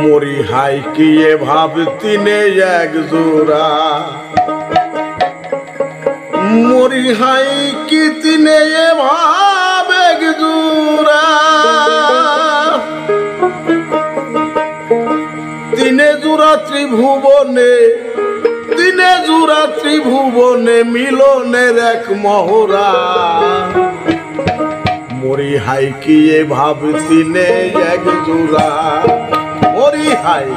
মরি হাই কি এ ভাবতি নে এক জোড়া, মরি হাই কি তিনে এ ভাব এক জোড়া, তিনে জোড়া ত্রিভুবনে, তিনে জোড়া ত্রিভুবনে মিলনের এক মহড়া। মরি হাই কি এ ভাবতি নে এক জোড়া, মরি হাই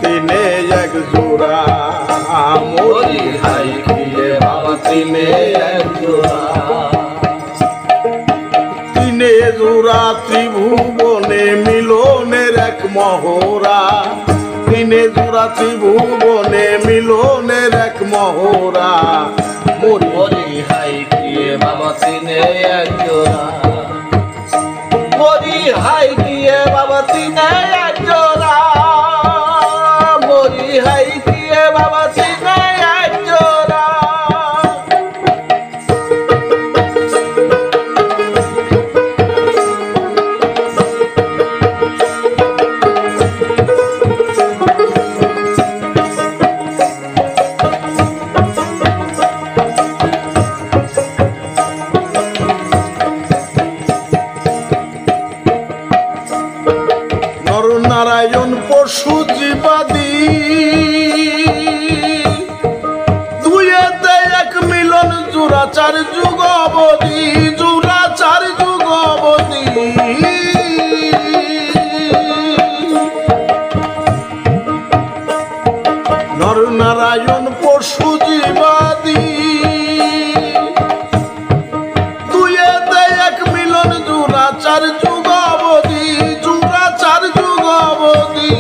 তিনে এক জোড়া, মরি হাই কি এ ভাবতি নে এক জোড়া, তিনে জোড়া ত্রিভুবনে মিলনের এক মহড়া, তিনে জোড়া ত্রিভুবনে মিলনের এক মহড়া। মরি হাই কি এ ভাবতি নে এক জোড়া, মরি হাই কি এ ভাবতি নে এক জোড়া, মরি হাই কি এ ভাবতি নে এক জোড়া। নারায়ণ পশু জীবাদি দুয়েতে এক মিলন, জোড়াচার যুগ অবধি, জোড়াচার যুগ অবধি। নর নারায়ণ পশু জীবাদি দুয়েতে এক মিলন, জোড়াচার যুগ অবধি, জোড়াচার যুগ অবধি।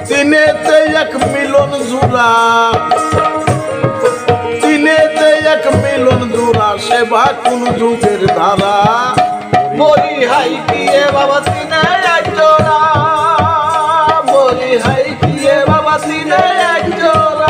তিনেতে এক মিলন জোড়া, তিনেতে এক মিলন জোড়া, সেবা কোন যুগের ধারা। মরি হাই কি এ ভাবতি নে এক জোড়া, মরি হাই কি এ ভাবতি নে এক জোড়া।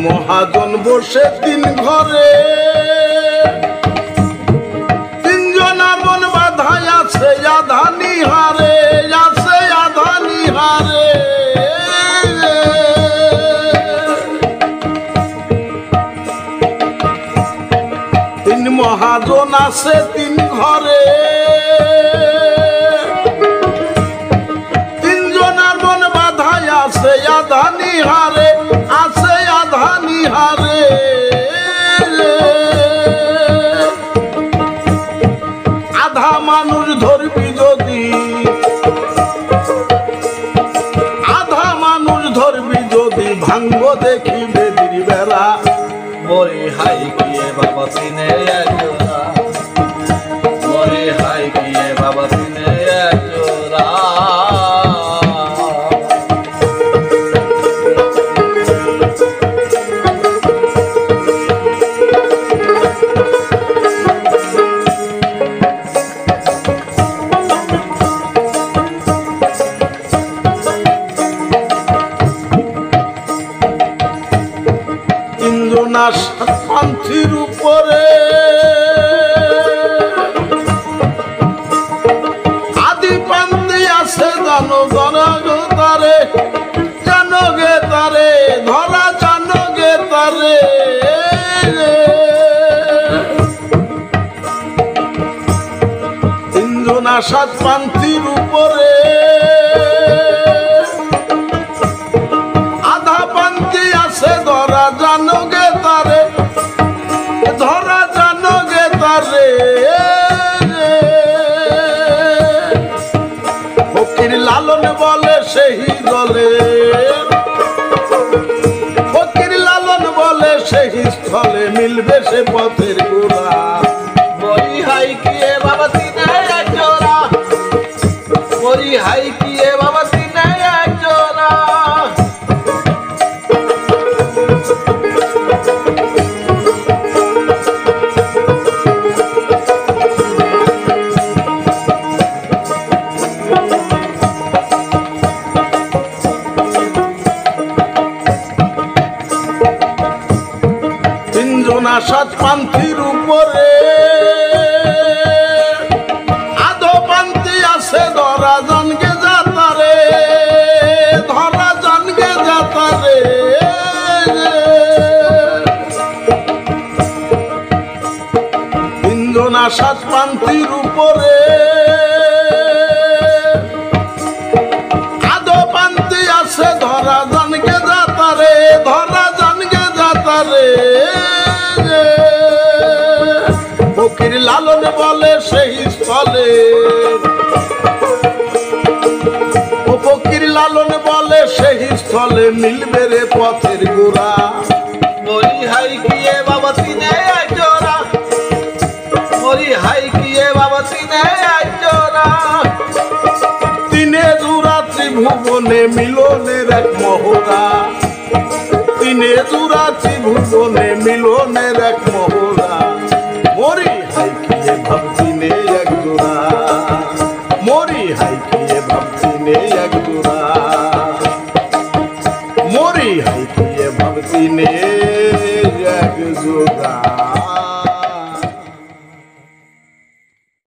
মহাজন বসে তিন ঘরে, তিনজনা বন বাধায় আছে আধানি হারে, আছে আধানি হারে। তিন মহাজন আছে তিন ঘরে, তিনজনার বন বাধায় আছে আধানি হারে, আছে আধানি হারে। আধা মানুষ ধরবি যদি, আধা মানুষ ধরবি যদি, ভাঙ্গ দেখি বেদির বেড়া। মরি হাই কি এ ভাবতি নে এক জোড়া, মরি হাই কি এ ভাবতি নে এক জোড়া। তিনজনা সাতপন্থীর উপরে, আদি পান্তি আছে জানো ধরা গো তারে, জানো গে তারে, ধরা জানো গে তারে। তিনজনা সাতপন্থীর উপরে, আধা পান্তি আছে ধরা জানো গে তারে, ধরা জানো গে তারে। ফকির লালন বলে সেই দলে, ফকির লালন বলে সেই স্থলে, মিলবে সে পথের গোড়া। মরি হাই কি এ ভাবতি নে এক জোড়া, মরি হাই কি এ ভাবতি নে সাত পান্থির উপরে আধো পান্থি আছে ধরা জানগে যাতারে, ধরা জানগে যাতারে। তিনজন সাত পান্থির উপরে আধো পান্থি আছে ধরা জানগে যাতারে, ধরা জানগে যাতারে। ফকির লালন বলে সেই স্থলে, ও ফকির লালন বলে সেই স্থলে মিলবে রে পথের গোড়া। মরি হাই কিয়ে বাবা তিনে আইজোরা, মরি হাই কিয়ে বাবা তিনে আইজোরা। তিনে জোড়া ত্রিভুবনে মিলনের এক মহড়া, তিনে জোড়া ত্রিভুবনে